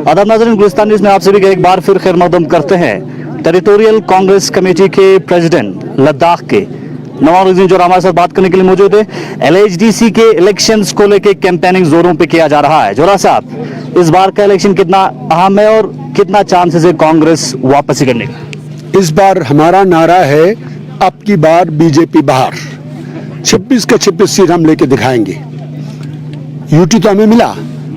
आदाब नाज़रीन, गुलिस्तान न्यूज़ में आप सभी का एक बार फिर खैर मकदम करते हैं। टेरिटोरियल कांग्रेस कमेटी के प्रेसिडेंट लद्दाख के नवाजुद्दीन जो हमारे साथ बात करने के लिए मौजूद है। LHDC के इलेक्शंस को लेकर कैंपेनिंग जोरों पे किया जा रहा है। जोरा साहब, इस बार का इलेक्शन कितना अहम है और कितना चांसेस है कांग्रेस वापसी करने का? इस बार हमारा नारा है, अब की बार बीजेपी बाहर। 26 के 26 सीट हम लेके दिखाएंगे। यूटी तो हमें मिला,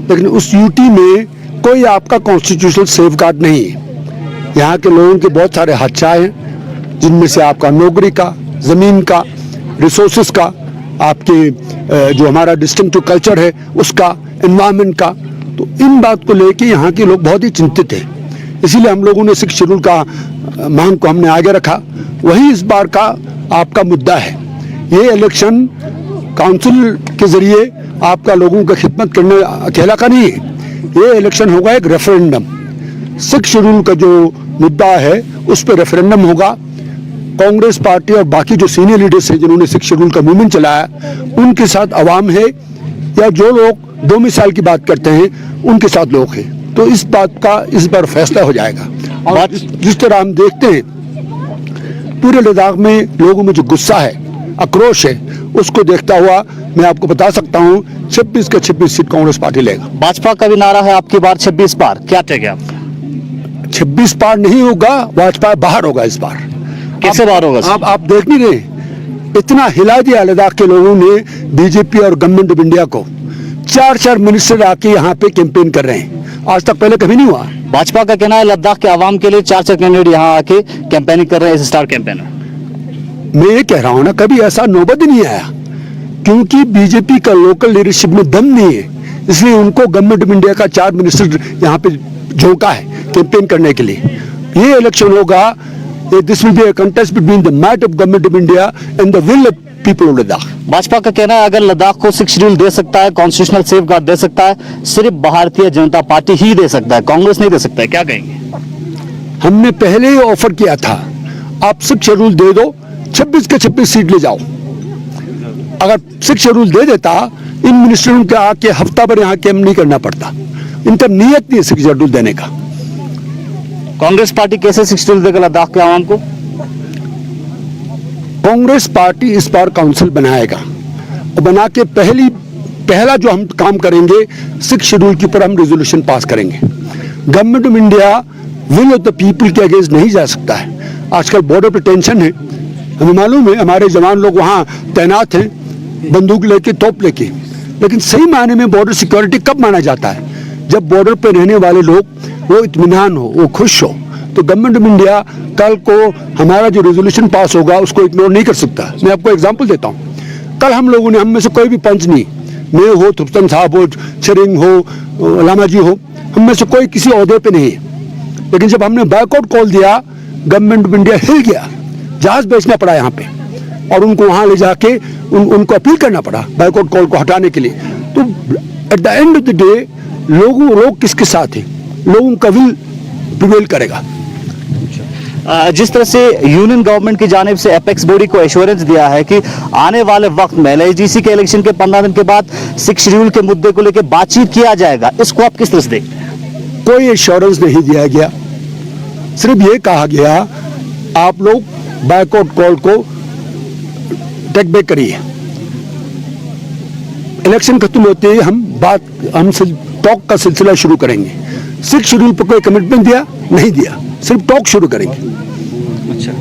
लेकिन उस यूटी में कोई आपका कॉन्स्टिट्यूशनल सेफगार्ड नहीं है। यहाँ के लोगों के बहुत सारे हादसाएं हैं, जिनमें से आपका नौकरी का, जमीन का, रिसोर्सेज का, आपके जो हमारा डिस्टिंक्टिव कल्चर है उसका, एनवायरनमेंट का। तो इन बात को लेके यहाँ के लोग बहुत ही चिंतित हैं। इसीलिए हम लोगों ने 6 शेड्यूल का मांग को हमने आगे रखा। वही इस बार का आपका मुद्दा है। ये इलेक्शन काउंसिल के जरिए आपका लोगों का खिदमत करने अकेला का नहीं है। ये इलेक्शन होगा एक रेफरेंडम। 6 शेड्यूल का जो मुद्दा है उस पर रेफरेंडम होगा। कांग्रेस पार्टी और बाकी जो सीनियर लीडर्स हैं जिन्होंने 6 शेड्यूल का मूवमेंट चलाया, उनके साथ अवाम है, या जो लोग 2 मिसाल की बात करते हैं उनके साथ लोग हैं। तो इस बात का इस बार फैसला हो जाएगा। और जिस तरह हम देखते हैं पूरे लद्दाख में लोगों में जो गुस्सा है, आक्रोश है, उसको देखता हुआ मैं आपको बता सकता हूं 26 के 26 सीट कांग्रेस पार्टी लेगा। भाजपा का भी नारा है आपकी बार 26 पार, क्या टेक है आपका? 26 पार नहीं होगा, भाजपा बाहर होगा इस बार। कैसे बाहर होगा? आप देख नहीं रहे, इतना हिला दिया लद्दाख के लोगों ने बीजेपी और गवर्नमेंट ऑफ इंडिया को। 4 मिनिस्टर आके यहाँ पे कैंपेन कर रहे हैं, आज तक पहले कभी नहीं हुआ। भाजपा का कहना है लद्दाख के आवाम के लिए 4 कैंडिडेट यहाँ आके कैंपेनिंग कर रहे हैं, स्टार कैंपेनर। मैं ये कह रहा हूँ ना, कभी ऐसा नौबत नहीं आया, क्योंकि बीजेपी का लोकल लीडरशिप में दम नहीं है। इसलिए उनको गवर्नमेंट ऑफ इंडिया का 4 मिनिस्टर यहाँ पे झोंका है कैंपेन करने के लिए। ये इलेक्शन होगा, this will be a contest between the might of government of India and the will of people of Ladakh. Bhajpa का कहना है अगर लद्दाख को 6 शेड्यूल दे सकता है, कॉन्स्टिट्यूशनल सेफगार्ड दे सकता है, सिर्फ भारतीय जनता पार्टी ही दे सकता है, कांग्रेस नहीं दे सकता है। क्या कहेंगे? हमने पहले ही ऑफर किया था, आप 6 शेड्यूल दे दो, 26 के 26 सीट ले जाओ। अगर 6 शेड्यूल दे देता, इन मिनिस्टरों के आके हफ्ता भर यहाँ कैंप नहीं करना पड़ता। इनका नियत नहीं है 6 शेड्यूल देने का। कांग्रेस पार्टी कैसे 6 शेड्यूल देगा लद्दाख के आवाम को? कांग्रेस पार्टी इस बार काउंसिल बनाएगा और बना के पहला जो हम काम करेंगे, 6 शेड्यूल के ऊपर हम रेजोल्यूशन पास करेंगे। Government of India will of the people के अगेंस्ट नहीं जा सकता है। आजकल बॉर्डर पे टेंशन है, हमें मालूम है, हमारे जवान लोग वहाँ तैनात हैं बंदूक लेके, तोप लेके। लेकिन सही मायने में बॉर्डर सिक्योरिटी कब माना जाता है? जब बॉर्डर पे रहने वाले लोग वो इत्मीनान हो, वो खुश हो। तो गवर्नमेंट ऑफ इंडिया कल को हमारा जो रेजोल्यूशन पास होगा उसको इग्नोर नहीं कर सकता। मैं आपको एग्जांपल देता हूँ। कल हम लोगों ने, हम में से कोई भी पंच नहीं, मैं हो, थुप्तन साहब हो, छरिंग हो, लामा जी हो, हम में से कोई किसी ओहदे पे नहीं है। लेकिन जब हमने बैकआउट कॉल दिया, गवर्नमेंट ऑफ इंडिया हिल गया। जहाज बेचना पड़ा यहाँ पे और उनको वहाँ ले जाके उनको अपील करना पड़ा बैकआउट कॉल को हटाने के लिए। तो at the end of the day लोग किसके साथ हैं? लोगों का विल प्रिवेल करेगा। जिस तरह से यूनियन गवर्नमेंट की जानिब से एपेक्स बॉडी को एश्योरेंस दिया है कि आने वाले वक्त में LHDC के इलेक्शन के 15 दिन के बाद 6 शेड्यूल के मुद्दे को लेकर बातचीत किया जाएगा, इसको आप किस तरह से देखते हैं? कोई एश्योरेंस नहीं दिया गया, सिर्फ ये कहा गया आप लोग बैकआउट कॉल को टेक बैक करिए। इलेक्शन खत्म होते ही हम टॉक का सिलसिला शुरू करेंगे। 6 शेड्यूल पर कोई कमिटमेंट दिया नहीं दिया, सिर्फ टॉक शुरू करेंगे। अच्छा,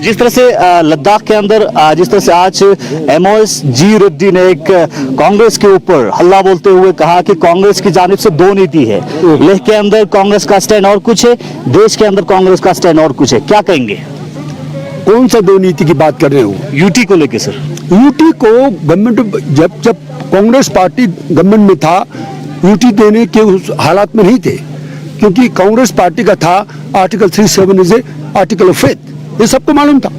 जिस तरह से लद्दाख के अंदर जिस तरह से आज MOS जी रेड्डी ने एक कांग्रेस के ऊपर हल्ला बोलते हुए कहा कि कांग्रेस की जानिब से 2 नीति है, लेह के अंदर कांग्रेस का स्टैंड और कुछ है, देश के अंदर कांग्रेस का स्टैंड और कुछ है, क्या कहेंगे? कौन सा 2 नीति की बात कर रहे हो? यूटी को लेके सर। यूटी को गवर्नमेंट, जब कांग्रेस पार्टी गवर्नमेंट में था, यूटी देने के उस हालात में नहीं थे, क्योंकि कांग्रेस पार्टी का था article 37 is a article of faith, ये सबको मालूम था।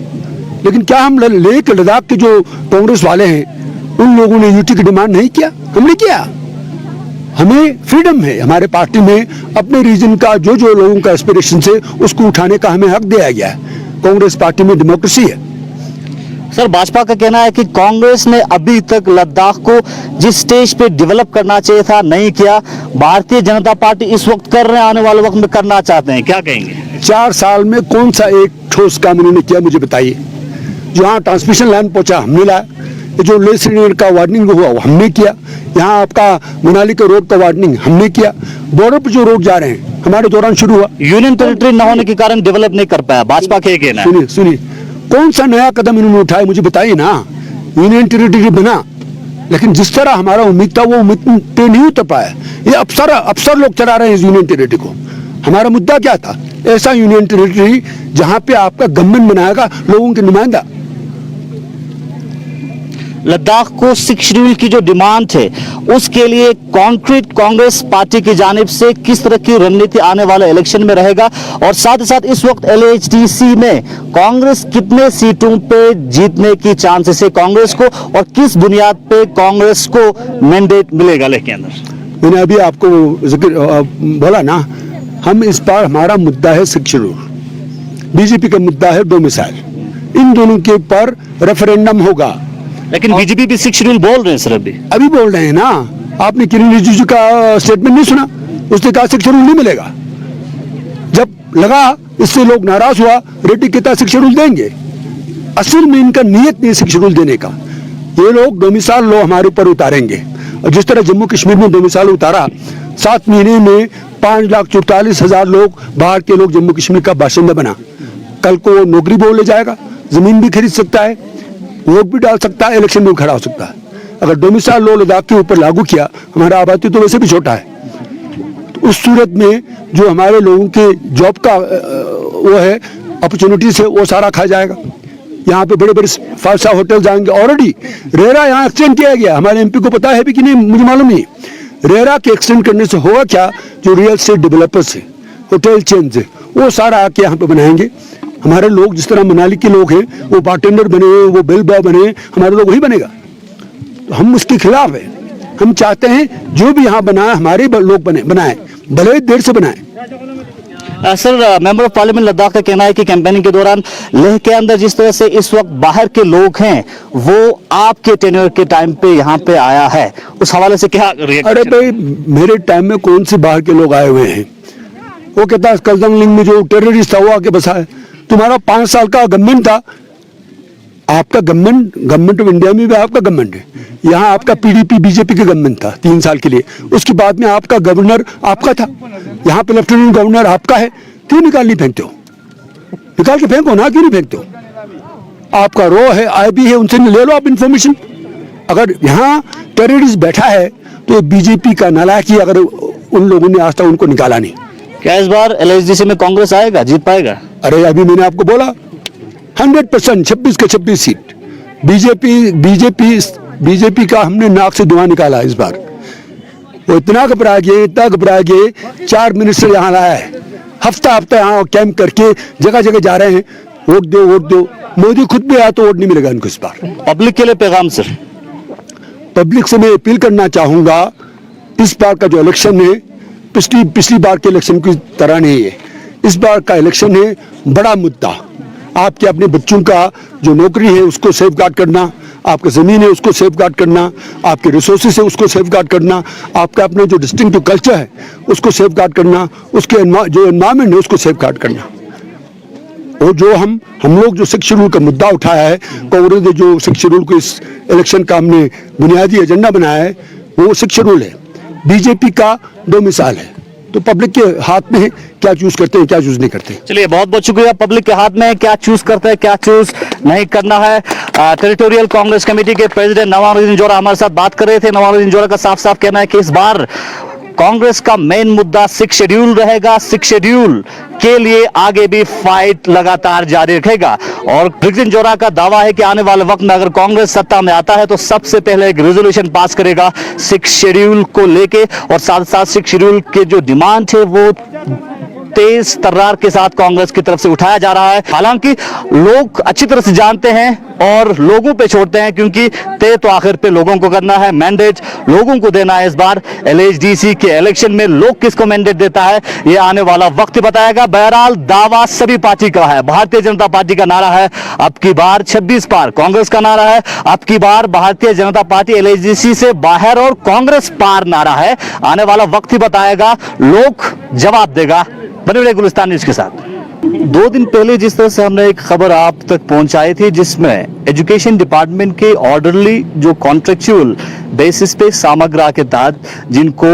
लेकिन क्या हम लेह के लद्दाख के जो कांग्रेस वाले हैं उन लोगों ने यूटी की डिमांड नहीं किया? हमने किया। हमें फ्रीडम है हमारे पार्टी में, अपने रीजन का जो लोगों का एस्पिरेशन है उसको उठाने का हमें हक दिया गया है। कांग्रेस पार्टी में डेमोक्रेसी है। सर, भाजपा का कहना है कि कांग्रेस ने अभी तक लद्दाख को जिस स्टेज पे डेवलप करना चाहिए था नहीं किया। भारतीय जनता पार्टी इस वक्त कर रहे हैं, आने वाले वक्त में करना चाहते हैं, क्या कहेंगे? 4 साल में कौन सा एक ठोस काम उन्होंने किया मुझे बताइए। जहाँ ट्रांसमिशन लाइन पहुंचा हमने लाया, ये जो लेसर का वार्निंग हुआ वो हमने किया, यहाँ आपका मनाली का रोड का वार्निंग हमने किया, बॉर्डर पर जो रोड जा रहे हैं हमारे दौरान शुरू हुआ। यूनियन टेरिटरी न होने के कारण डेवलप नहीं कर पाया, भाजपा का ये कहना है। सुनिए कौन सा नया कदम इन्होंने उठाया मुझे बताइए ना। यूनियन टेरिटरी बना, लेकिन जिस तरह हमारा उम्मीद था वो उम्मीद पे नहीं उतर पाया। ये अफसर लोग चला रहे हैं इस यूनियन टेरिटरी को। हमारा मुद्दा क्या था? ऐसा यूनियन टेरिटरी जहां पे आपका गवर्नमेंट बनाएगा लोगों के नुमाइंदा। लद्दाख को 6 शेड्यूल की जो डिमांड है उसके लिए कॉन्क्रीट कांग्रेस पार्टी की जानिब से किस तरह की रणनीति आने वाले इलेक्शन में रहेगा, और साथ ही साथ इस वक्त LHDC में कांग्रेस कितने सीटों पे जीतने की चांसेस है कांग्रेस को, और किस बुनियाद पे कांग्रेस को मैंडेट मिलेगा? लेके अंदर मैंने अभी आपको बोला ना, हम इस बार हमारा मुद्दा है 6 शेड्यूल, बीजेपी का मुद्दा है डोमिसाइल। इन दोनों के ऊपर रेफरेंडम होगा। लेकिन बीजेपी भी 6 शेड्यूल बोल रहे हैं सर। अभी बोल रहे हैं ना, आपने किरण रिजिजू का स्टेटमेंट नहीं सुना? उसने कहा 6 शेड्यूल नहीं मिलेगा। जब लगा इससे लोग नाराज हुआ, रेड्डी कहता 6 शेड्यूल देंगे। असल में इनका नियत नहीं 6 शेड्यूल देने का। ये लोग डोमिसाइल लो हमारे ऊपर उतारेंगे, और जिस तरह जम्मू कश्मीर में डोमिसाइल उतारा, 7 महीने में 5,44,000 लोग बाहर के लोग जम्मू कश्मीर का बाशिंदा बना। कल को वो नौकरी बोल ले जाएगा, जमीन भी खरीद सकता है, वोट भी डाल सकता है, इलेक्शन में खड़ा हो सकता है। अगर डोमिसाइल लो लद्दाख के ऊपर लागू किया, हमारा आबादी तो वैसे भी छोटा है, तो उस सूरत में जो हमारे लोगों के जॉब का वो है अपॉर्चुनिटी से वो सारा खा जाएगा। यहाँ पे बड़े बड़े 5 स्टार होटल जाएंगे। ऑलरेडी रेरा यहाँ एक्सटेंड किया गया, हमारे MP को पता है भी कि नहीं मुझे मालूम नहीं। रेरा के एक्सटेंड करने से होगा क्या, जो रियल एस्टेट डेवलपर्स है, होटल चेन है, वो सारा आके यहाँ पे बनाएंगे। हमारे लोग जिस तरह मनाली के लोग हैं, वो बारटेंडर बने, वो बिल बॉय बने, हमारे लोग वही बनेगा। तो हम उसके खिलाफ है। हम चाहते हैं जो भी यहाँ बनाए हमारे लोग बनाए, भले ही देर से बनाए। Sir, member of parliament Ladakh का कहना है कि कैंपेनिंग के दौरान लेह के अंदर जिस तरह से इस वक्त बाहर के लोग हैं वो आपके टेन्योर के टाइम पे यहाँ पे आया है, उस हवाले से क्या रिएक्शन? अरे भाई, मेरे टाइम में कौन से बाहर के लोग आए हुए हैं? वो कहता है करजंगलिंग में जो टेररिस्ट था वो आके बसा है। तुम्हारा 5 साल का गवर्नमेंट था, आपका गवर्नमेंट ऑफ इंडिया में भी आपका गवर्नमेंट है। यहाँ आपका PDP बीजेपी का गवर्नमेंट था 3 साल के लिए। उसके बाद में आपका गवर्नर आपका था, यहाँ पे लेफ्टिनेंट गवर्नर आपका है। क्यों नहीं फेंकते हो? निकाल के फेंको ना, क्यों नहीं फेंकते हो? आपका रो है, IB है, उनसे ले लो आप इंफॉर्मेशन। अगर यहाँ टेररिस्ट बैठा है तो बीजेपी का नालायक ही, अगर उन लोगों ने आज तक उनको निकाला नहीं। क्या इस बार LHDC में कांग्रेस आएगा, जीत पाएगा? अरे अभी मैंने आपको बोला 100% 26 के 26 सीट बीजेपी का हमने नाक से धुआं निकाला इस बार। वो इतना घबरा गए 4 मिनिस्टर यहाँ लाया है, हफ्ता यहाँ कैंप करके जगह जगह जा रहे हैं, वोट दो। मोदी खुद भी आया तो वोट नहीं मिलेगा इनको इस बार। पब्लिक के लिए पैगाम सर? पब्लिक से मैं अपील करना चाहूंगा, इस बार का जो इलेक्शन है पिछली बार के इलेक्शन की तरह नहीं है। इस बार का इलेक्शन है बड़ा मुद्दा। आपके अपने बच्चों का जो नौकरी है उसको सेफगार्ड करना, आपका जमीन है उसको सेफगार्ड करना, आपके रिसोर्सेस है उसको सेफगार्ड करना, आपका अपना जो डिस्टिंक्टिव कल्चर है उसको सेफगार्ड करना, उसके जो एनवायरमेंट है उसको सेफगार्ड करना। और जो हम लोग जो 6 शेड्यूल का मुद्दा उठाया है, कांग्रेस ने जो 6 शेड्यूल को इस इलेक्शन का हमने बुनियादी एजेंडा बनाया है, वो 6 शेड्यूल है। बीजेपी का डोमिसाइल है, तो पब्लिक के हाथ में है क्या चूज करते हैं, क्या चूज नहीं करते। चलिए, बहुत बहुत शुक्रिया। पब्लिक के हाथ में है क्या चूज करते हैं, क्या चूज नहीं करना है। टेरिटोरियल कांग्रेस कमेटी के प्रेसिडेंट नवारुद्दीन जोरा हमारे साथ बात कर रहे थे। नवारुद्दीन जोरा का साफ साफ कहना है कि इस बार कांग्रेस का मेन मुद्दा 6 शेड्यूल रहेगा। 6 शेड्यूल के लिए आगे भी फाइट लगातार जारी रखेगा। और प्रेसिडेंट जोरा का दावा है कि आने वाले वक्त में अगर कांग्रेस सत्ता में आता है तो सबसे पहले एक रेजोल्यूशन पास करेगा 6 शेड्यूल को लेके, और साथ साथ 6 शेड्यूल के जो डिमांड है वो तेज तर्रार के साथ कांग्रेस की तरफ से उठाया जा रहा है। हालांकि लोग अच्छी तरह से जानते हैं और लोगों पे छोड़ते हैं, क्योंकि तय तो आखिर पे लोगों को करना है, मैंडेट लोगों को देना है। इस बार एलएचडीसी के इलेक्शन में लोग किसको मैंडेट देता है ये आने वाला वक्त बताएगा। बहरहाल दावा सभी पार्टी का है। भारतीय जनता पार्टी का नारा है अब की बार 26 पार, कांग्रेस का नारा है अब की बार भारतीय जनता पार्टी एलएचडीसी से बाहर और कांग्रेस पार नारा है। आने वाला वक्त ही बताएगा, लोग जवाब देगा। बने रहिए गुलिस्तान न्यूज के साथ। 2 दिन पहले जिस तरह से हमने एक खबर आप तक पहुंचाई थी, जिसमें एजुकेशन डिपार्टमेंट के ऑर्डरली जो कॉन्ट्रेक्चुअल बेसिस पे सामग्रा के तहत जिनको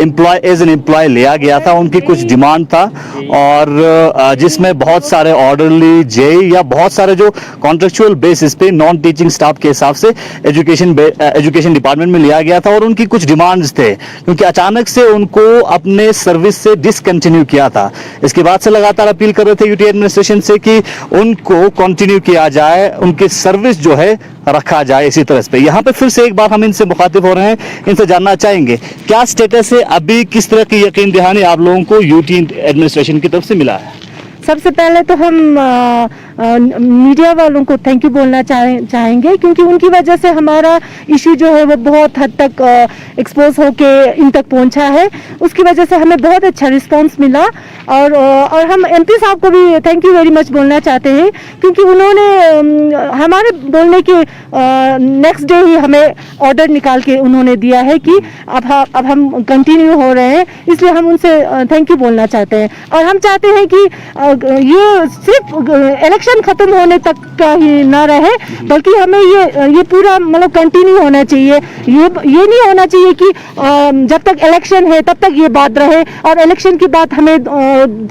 एम्प्लॉय एज एन एम्प्लॉय लिया गया था, उनकी कुछ डिमांड था, और जिसमें बहुत सारे ऑर्डरली जे या बहुत सारे जो कॉन्ट्रेक्चुअल बेसिस पे नॉन टीचिंग स्टाफ के हिसाब से एजुकेशन डिपार्टमेंट में लिया गया था, और उनकी कुछ डिमांड्स थे, क्योंकि अचानक से उनको अपने सर्विस से डिसकंटिन्यू किया था। इसके बाद से लगातार अपील कर रहे थे यूटी एडमिनिस्ट्रेशन से कि उनको कंटिन्यू किया जाए, उनकी सर्विस जो है रखा जाए इसी तरह पे। यहाँ पे फिर से एक बार हम इनसे मुखातिब हो रहे हैं, इनसे जानना चाहेंगे क्या स्टेटस है अभी, किस तरह की यकीन दहानी आप लोगों को यूटी एडमिनिस्ट्रेशन की तरफ से मिला है। सबसे पहले तो हम मीडिया वालों को थैंक यू बोलना चाहेंगे, क्योंकि उनकी वजह से हमारा इशू जो है वो बहुत हद तक एक्सपोज होके इन तक पहुंचा है। उसकी वजह से हमें बहुत अच्छा रिस्पांस मिला, और हम एमपी साहब को भी थैंक यू वेरी मच बोलना चाहते हैं, क्योंकि उन्होंने हमारे बोलने के नेक्स्ट डे ही हमें ऑर्डर निकाल के उन्होंने दिया है कि अब हम कंटिन्यू हो रहे हैं, इसलिए हम उनसे थैंक यू बोलना चाहते हैं। और हम चाहते हैं कि ये सिर्फ इलेक्शन खत्म होने तक का ही ना रहे, बल्कि हमें ये पूरा मतलब कंटिन्यू होना चाहिए। ये नहीं होना चाहिए कि जब तक इलेक्शन है तब तक ये बात रहे, और इलेक्शन के बाद हमें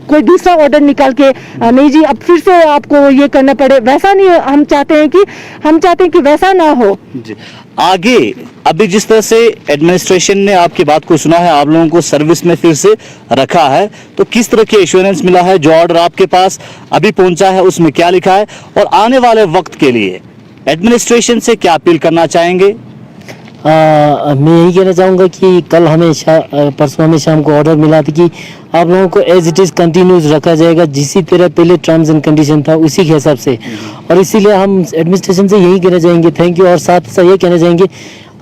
कोई दूसरा ऑर्डर निकाल के नहीं जी अब फिर से आपको ये करना पड़े, वैसा नहीं। हम चाहते हैं कि वैसा ना हो। जी आगे अभी जिस तरह से एडमिनिस्ट्रेशन ने आपकी बात को सुना है, आप लोगों को सर्विस में फिर से रखा है, तो किस तरह की एश्योरेंस मिला है? जो ऑर्डर आपके पास अभी पहुंचा है उसमें क्या लिखा है, और आने वाले वक्त के लिए एडमिनिस्ट्रेशन से क्या अपील करना चाहेंगे? मैं यही कहना चाहूँगा कि कल हमें परसों हमें शाम को ऑर्डर मिला था कि आप लोगों को एज इट इज़ कंटिन्यूस रखा जाएगा, जिसी तरह पहले टर्म्स एंड कंडीशन था उसी के हिसाब से। और इसीलिए हम एडमिनिस्ट्रेशन से यही कहना चाहेंगे थैंक यू, और साथ साथ ये कहना चाहेंगे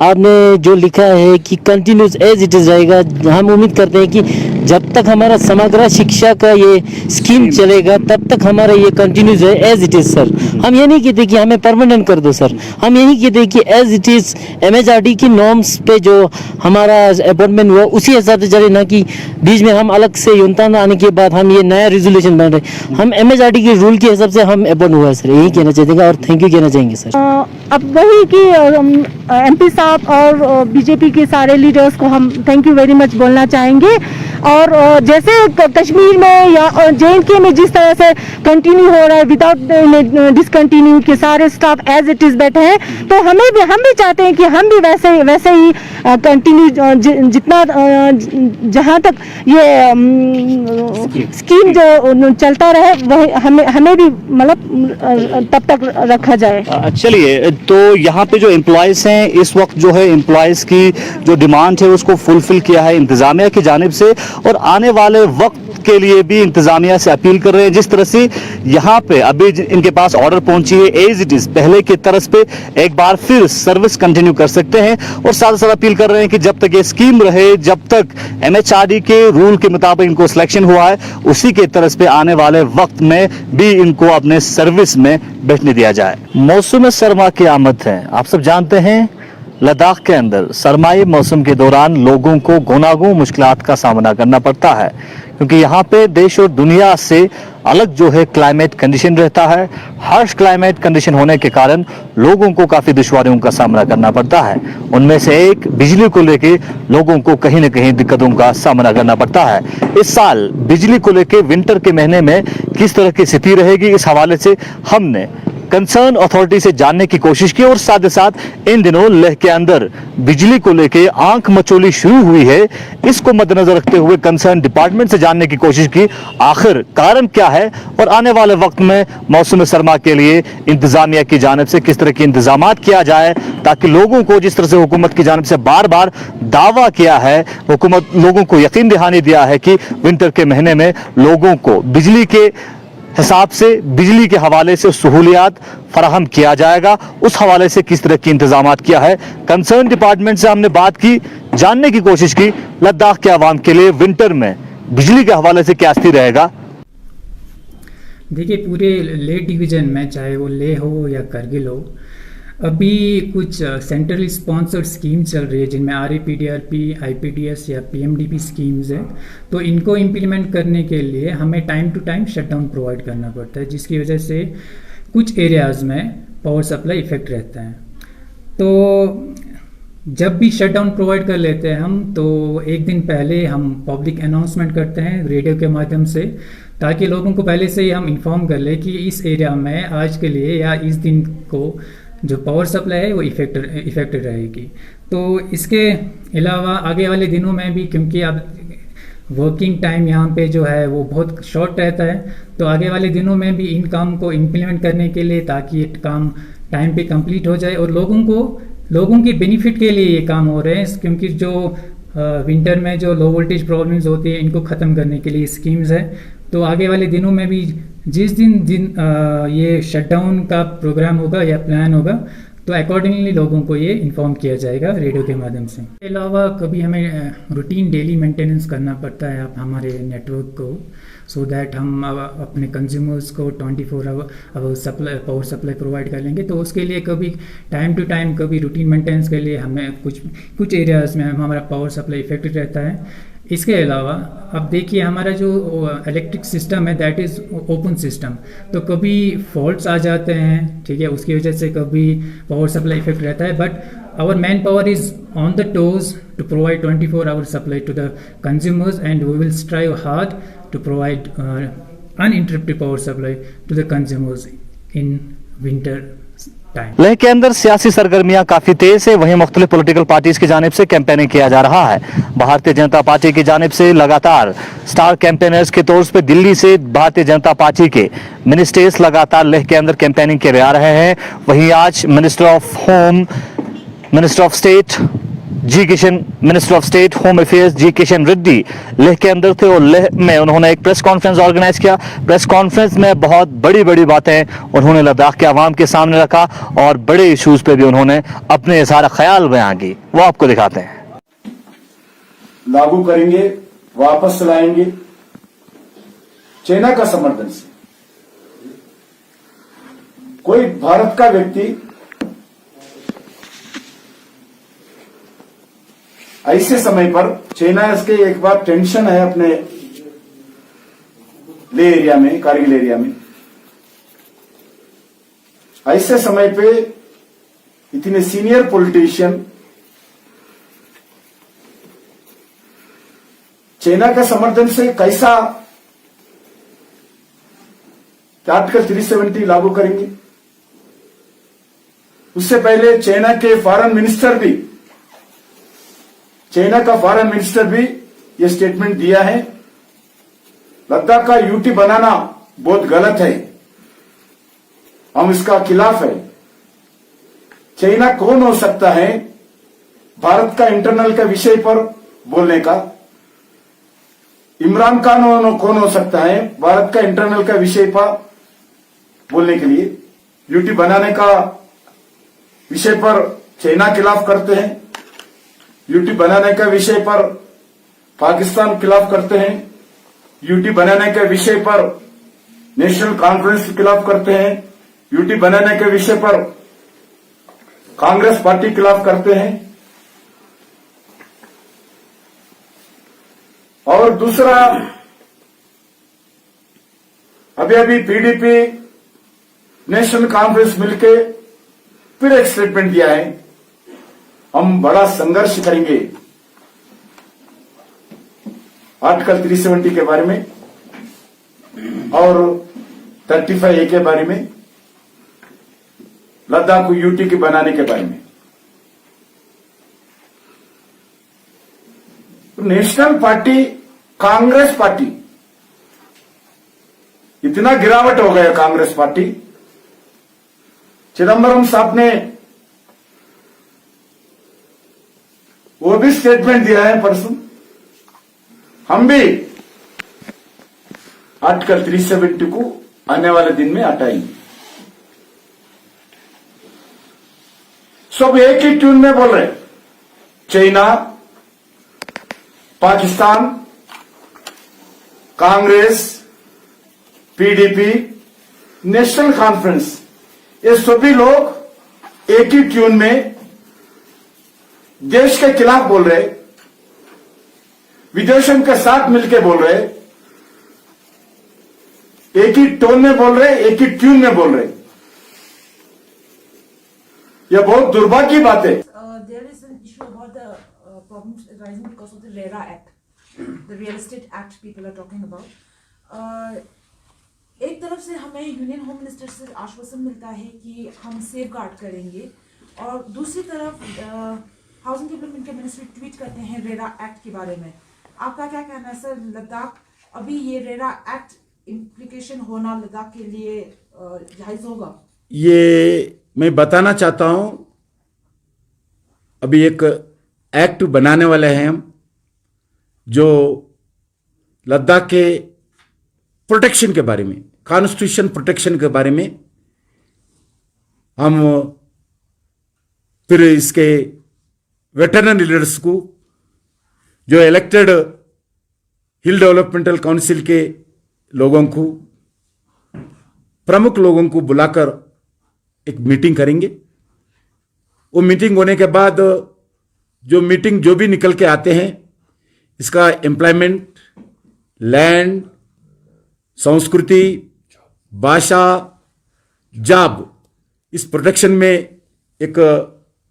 आपने जो लिखा है कि कंटिन्यूस एज इट इज़ रहेगा, हम उम्मीद करते हैं कि जब तक हमारा समग्र शिक्षा का ये स्कीम चलेगा तब तक हमारा ये कंटिन्यूस है एज इट इज़ सर। हम ये नहीं कहते कि हमें परमानेंट कर दो सर, हम यही कहते हैं कि एज इट इज़ एमएचआरडी की नॉर्म्स पे जो हमारा अपॉइंटमेंट हुआ उसी हिसाब से चले, ना कि बीच में हम अलग से योगदान आने के बाद हम ये नया रेजोल्यूशन बन रहे। हम एमएचआरडी के रूल के हिसाब से हम अपॉइंट हुआ है सर, यही कहना चाहते हैं और थैंक यू कहना चाहेंगे सर। अब वही कि एमपी साहब और बीजेपी के सारे लीडर्स को हम थैंक यू वेरी मच बोलना चाहेंगे। और जैसे कश्मीर में या जेएनके में जिस तरह से कंटिन्यू हो रहा है विदाउट डिसकंटिन्यू के सारे स्टाफ एज इट इज बैठे हैं, तो हम भी चाहते हैं कि हम भी वैसे ही कंटिन्यू जितना जहाँ तक ये स्कीम जो चलता रहे वही हमें भी मतलब तब तक रखा जाए। चलिए, तो यहाँ पे जो एम्प्लॉयज हैं इस वक्त जो है एम्प्लॉयज की जो डिमांड है उसको फुलफिल किया है इंतजामिया की जानिब से, और आने वाले वक्त के लिए भी इंतजामिया से अपील कर रहे हैं। जिस तरह से यहाँ पे अभी इनके पास ऑर्डर पहुंची है एज इट इज पहले की तरफ पे एक बार फिर सर्विस कंटिन्यू कर सकते हैं, और साथ साथ अपील कर रहे हैं कि जब तक ये स्कीम रहे, जब तक एमएचआरडी के रूल के मुताबिक इनको सिलेक्शन हुआ है उसी के तरफ पे आने वाले वक्त में भी इनको अपने सर्विस में बैठने दिया जाए। मौसम सरमा की आमद है, आप सब जानते हैं लद्दाख के अंदर सरमाई मौसम के दौरान लोगों को गुनागों मुश्किलात का सामना करना पड़ता है, क्योंकि यहाँ पे देश और दुनिया से अलग जो है क्लाइमेट कंडीशन रहता है। हार्श क्लाइमेट कंडीशन होने के कारण लोगों को काफ़ी दुश्वारियों का सामना करना पड़ता है। उनमें से एक बिजली को लेके लोगों को कहीं न कहीं दिक्कतों का सामना करना पड़ता है। इस साल बिजली को लेके विंटर के महीने में किस तरह की स्थिति रहेगी, इस हवाले से हमने कंसर्न अथॉरिटी से जानने की कोशिश की, और साथ ही साथ इन दिनों लेह के अंदर बिजली को लेके आंख मचोली शुरू हुई है, इसको मद्देनजर रखते हुए कंसर्न डिपार्टमेंट से जानने की कोशिश की आखिर कारण क्या है, और आने वाले वक्त में मौसम सरमा के लिए इंतजामिया की जानिब से किस तरह के इंतजामात किया जाए, ताकि लोगों को जिस तरह से हुकूमत की जानिब से बार बार दावा किया है, हुकूमत लोगों को यकीन दहानी दिया है कि विंटर के महीने में लोगों को बिजली के हिसाब से बिजली के हवाले से सहूलियात फराहम किया जाएगा, उस हवाले से किस तरह की इंतजाम किया है। कंसर्न डिपार्टमेंट से हमने बात की, जानने की कोशिश की लद्दाख के अवाम के लिए विंटर में बिजली के हवाले से क्या स्थिति रहेगा। देखिए, पूरे लेह डिवीज़न में चाहे वो लेह हो या करगिल हो, अभी कुछ सेंट्रली स्पॉन्सर्ड स्कीम चल रही है जिनमें RAPDRP, IPDS या PMDP स्कीम्स है। तो इनको इम्प्लीमेंट करने के लिए हमें time to time shutdown provide करना पड़ता है, जिसकी वजह से कुछ एरियाज़ में पावर सप्लाई इफेक्ट रहता है। तो जब भी शटडाउन प्रोवाइड कर लेते हैं हम, तो एक दिन पहले हम पब्लिक अनाउंसमेंट करते हैं रेडियो के माध्यम से, ताकि लोगों को पहले से ही हम इन्फॉर्म कर ले कि इस एरिया में आज के लिए या इस दिन को जो पावर सप्लाई है वो इफेक्टेड रहेगी। तो इसके अलावा आगे वाले दिनों में भी, क्योंकि अब वर्किंग टाइम यहाँ पे जो है वो बहुत शॉर्ट रहता है, तो आगे वाले दिनों में भी इन काम को इम्प्लीमेंट करने के लिए, ताकि ये काम टाइम पे कंप्लीट हो जाए और लोगों के बेनिफिट के लिए ये काम हो रहे हैं। क्योंकि जो विंटर में जो लो वोल्टेज प्रॉब्लम्स होती है, इनको ख़त्म करने के लिए स्कीम्स है। तो आगे वाले दिनों में भी जिस दिन ये शटडाउन का प्रोग्राम होगा या प्लान होगा, तो अकॉर्डिंगली लोगों को ये इन्फॉर्म किया जाएगा रेडियो के माध्यम से। इसके अलावा कभी हमें रूटीन डेली मेंटेनेंस करना पड़ता है हमारे नेटवर्क को, सो दैट हम अपने कंज्यूमर्स को 24 आवर पावर सप्लाई प्रोवाइड कर लेंगे। तो उसके लिए कभी टाइम टू टाइम, कभी रूटीन मेंटेनेंस के लिए हमें कुछ एरियाज़ में हमारा पावर सप्लाई इफेक्टेड रहता है। इसके अलावा अब देखिए, हमारा जो इलेक्ट्रिक सिस्टम है दैट इज़ ओपन सिस्टम, तो कभी फॉल्ट्स आ जाते हैं, ठीक है, उसकी वजह से कभी पावर सप्लाई इफेक्ट रहता है। But our man power is on the toes to provide 24 hour supply to the consumers, and we will strive hard to provide uninterrupted power supply to the consumers in winter time. Leh के अंदर सियासी सरगर्मियां काफी तेज है, वहीं मुख्तलिफ political parties की जानिब से कैंपेनिंग किया जा रहा है। भारतीय जनता पार्टी की जानिब से लगातार स्टार कैंपेनर्स के तौर पर दिल्ली से भारतीय जनता पार्टी के मिनिस्टर्स लगातार लेह के अंदर कैंपेनिंग किए जा रहे हैं। वहीं आज minister of state home affairs G Kishan Reddy Leh के अंदर थे और लेह में उन्होंने एक प्रेस कॉन्फ्रेंस ऑर्गेनाइज किया। प्रेस कॉन्फ्रेंस में बहुत बड़ी बातें उन्होंने लद्दाख के आवाम के सामने रखा और बड़े इश्यूज पे भी उन्होंने अपने इज़हार ख्याल बयां की, वो आपको दिखाते हैं। लागू करेंगे, वापस लाएंगे चाइना का समर्थन से। कोई भारत का व्यक्ति ऐसे समय पर, चाइना इसके एक बार टेंशन है अपने ले एरिया में, कारगिल एरिया में, ऐसे समय पे इतने सीनियर पॉलिटिशियन चाइना का समर्थन से कैसा आर्टिकल 370 लागू करेंगे। उससे पहले चाइना का फॉरेन मिनिस्टर भी ये स्टेटमेंट दिया है, लद्दाख का यूटी बनाना बहुत गलत है, हम इसका खिलाफ है। चाइना कौन हो सकता है भारत का इंटरनल का विषय पर बोलने का? इमरान खान कौन हो सकता है भारत का इंटरनल का विषय पर बोलने के लिए? यूटी बनाने का विषय पर चाइना खिलाफ करते हैं, यूटी बनाने के विषय पर पाकिस्तान खिलाफ करते हैं, यूटी बनाने के विषय पर नेशनल कॉन्फ्रेंस खिलाफ करते हैं, यूटी बनाने के विषय पर कांग्रेस पार्टी खिलाफ करते हैं। और दूसरा, अभी पीडीपी नेशनल कॉन्फ्रेंस मिलके फिर एक स्टेटमेंट दिया है, हम बड़ा संघर्ष करेंगे आर्टिकल 370 के बारे में और 35A के बारे में, लद्दाख को यूटी के बनाने के बारे में। नेशनल पार्टी, कांग्रेस पार्टी, इतना गिरावट हो गया कांग्रेस पार्टी। चिदंबरम साहब ने वो भी स्टेटमेंट दिया है परसों, हम भी आर्टिकल 370 को आने वाले दिन में हटाएंगे। सब एक ही ट्यून में बोल रहे, China, Pakistan, Congress, PDP, national conference, ये सभी लोग एक ही ट्यून में देश के खिलाफ बोल रहे, विदेशों के साथ मिलकर बोल रहे, एक ही टोन में बोल रहे, एक ही ट्यून में बोल रहे। यह बहुत दुर्भाग्य की बात है। There is an issue about the problems arising because of the RERA Act, the Real Estate Act people are talking about. एक तरफ से हमें यूनियन होम मिनिस्टर से आश्वासन मिलता है कि हम सेफ गार्ड करेंगे, और दूसरी तरफ हाउसिंग डेवलपमेंट के मिनिस्ट्री ट्वीट करते हैं रेरा एक्ट के बारे में। आपका क्या कहना है सर? लद्दाख अभी ये रेरा एक्ट इम्प्लीकेशन होना लद्दाख के लिए जायज होगा? ये मैं बताना चाहता हूं, अभी एक एक्ट बनाने वाले हैं हम, जो लद्दाख के प्रोटेक्शन के बारे में, कॉन्स्टिट्यूशन प्रोटेक्शन के बारे में हम फिर इसके वेटरन लीडर्स को, जो इलेक्टेड हिल डेवलपमेंटल काउंसिल के लोगों को, प्रमुख लोगों को बुलाकर एक मीटिंग करेंगे। वो मीटिंग होने के बाद जो भी निकल के आते हैं, इसका एम्प्लॉयमेंट, लैंड, संस्कृति, भाषा, जॉब, इस प्रोटेक्शन में एक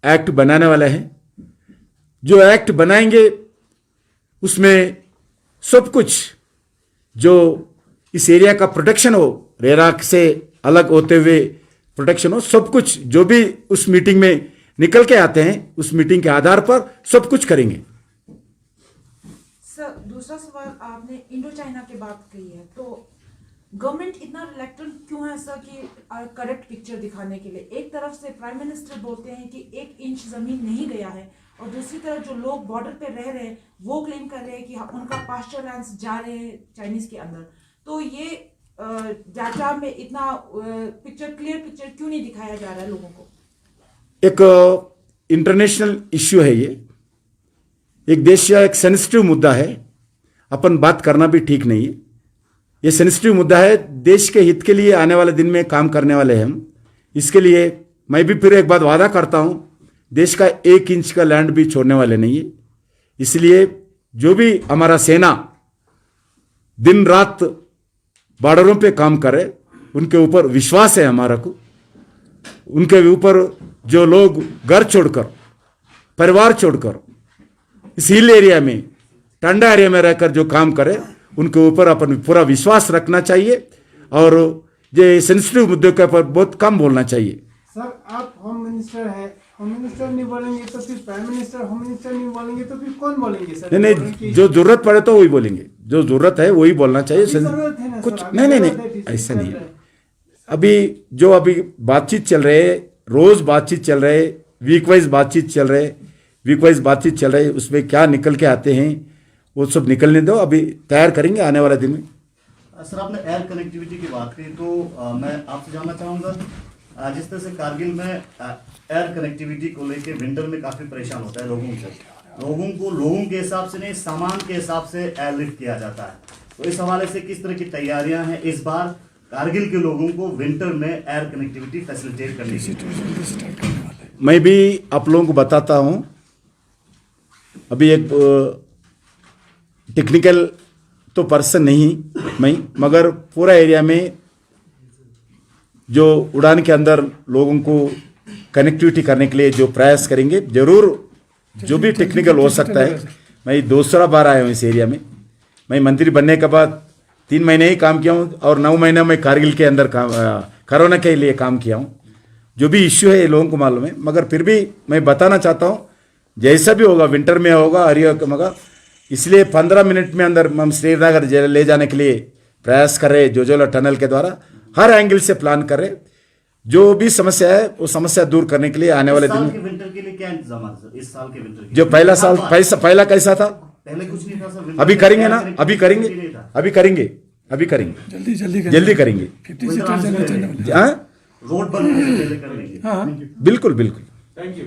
एक्ट बनाने वाला है। जो एक्ट बनाएंगे उसमें सब कुछ जो इस एरिया का प्रोटेक्शन हो, रेरा से अलग होते हुए प्रोटेक्शन हो, सब कुछ जो भी उस मीटिंग में निकल के आते हैं, उस मीटिंग के आधार पर सब कुछ करेंगे। सर दूसरा सवाल, आपने इंडो चाइना की बात कही है, तो गवर्नमेंट इतना रिलेक्टेंट क्यों है सर कि करेक्ट पिक्चर दिखाने के लिए? एक तरफ से प्राइम मिनिस्टर बोलते हैं कि 1 इंच जमीन नहीं गया है, और दूसरी तरफ जो लोग बॉर्डर पे रह रहे हैं वो क्लेम कर रहे हैं कि उनका पास्चर लैंड्स जा रहे हैं चाइनीज के अंदर। तो ये डाटा में इतना क्लियर पिक्चर क्यों नहीं दिखाया जा रहा है लोगों को? एक इंटरनेशनल इश्यू है ये, एक देश का एक सेंसिटिव मुद्दा है, अपन बात करना भी ठीक नहीं है। ये सेंसिटिव मुद्दा है, देश के हित के लिए आने वाले दिन में काम करने वाले हैं हम। इसके लिए मैं भी फिर एक बात वादा करता हूं, देश का 1 इंच का लैंड भी छोड़ने वाले नहीं है। इसलिए जो भी हमारा सेना दिन रात बॉर्डरों पे काम करे, उनके ऊपर विश्वास है हमारा को। उनके ऊपर जो लोग घर छोड़कर, परिवार छोड़कर इस हिल एरिया में, ठंडा एरिया में रहकर जो काम करे, उनके ऊपर अपन पूरा विश्वास रखना चाहिए, और ये सेंसिटिव मुद्दों के ऊपर बहुत कम बोलना चाहिए। सर आप होम मिनिस्टर है, होम मिनिस्टर नहीं बोलेंगे तो फिर प्राइम मिनिस्टर, होम मिनिस्टर नहीं बोलेंगे तो फिर कौन बोलेंगे सर? नहीं, जो जरूरत पड़े तो वही बोलेंगे, जो जरूरत है वही बोलना चाहिए। कुछ नहीं, ऐसा नहीं है। अभी बातचीत चल रहे है, रोज बातचीत चल रहे, वीक वाइज बातचीत चल रहे, उसमें क्या निकल के आते हैं वो सब निकलने दो, अभी तैयार करेंगे आने वाले दिन में। सर आपने एयर कनेक्टिविटी की बात की, तो मैं आपसे जानना चाहूँगा, जिस तरह से कारगिल में एयर कनेक्टिविटी को लेके विंटर में काफ़ी परेशान होता है लोगों के हिसाब से नहीं, सामान के हिसाब से एयरलिफ्ट किया जाता है, तो इस हवाले से किस तरह की तैयारियां हैं इस बार कारगिल के लोगों को विंटर में एयर कनेक्टिविटी फैसिलिटेट करने की? मैं भी आप लोगों को बताता हूं, अभी एक टेक्निकल तो पर्सन नहीं मैं, मगर पूरा एरिया में जो उड़ान के अंदर लोगों को कनेक्टिविटी करने के लिए जो प्रयास करेंगे, जरूर जो भी टेक्निकल हो सकता है। मैं दूसरा बार आया हूँ इस एरिया में, मैं मंत्री बनने के बाद 3 महीने ही काम किया हूँ, और 9 महीने में कारगिल के अंदर कोरोना के लिए काम किया हूँ। जो भी इश्यू है ये लोगों को मालूम है, मगर फिर भी मैं बताना चाहता हूँ, जैसा भी होगा विंटर में होगा मगर इसलिए 15 मिनट में अंदर हम श्रीनगर ले जाने के लिए प्रयास कर रहे, जोजोला टनल के द्वारा हर एंगल से प्लान कर रहे। जो भी समस्या है वो समस्या दूर करने के लिए आने वाले दिन में विंटर के लिए क्या इंतजाम है सर? इस साल के विंटर के जो पहला साल पहला कैसा था, पहले कुछ नहीं था सर। अभी करेंगे ना, अभी करेंगे। अभी करेंगे, जल्दी जल्दी जल्दी करेंगे। 50 सीटर जल्दी चलने वाले। हाँ रोड बनने से पहले करेंगे। हाँ बिल्कुल बिल्कुल। Thank you.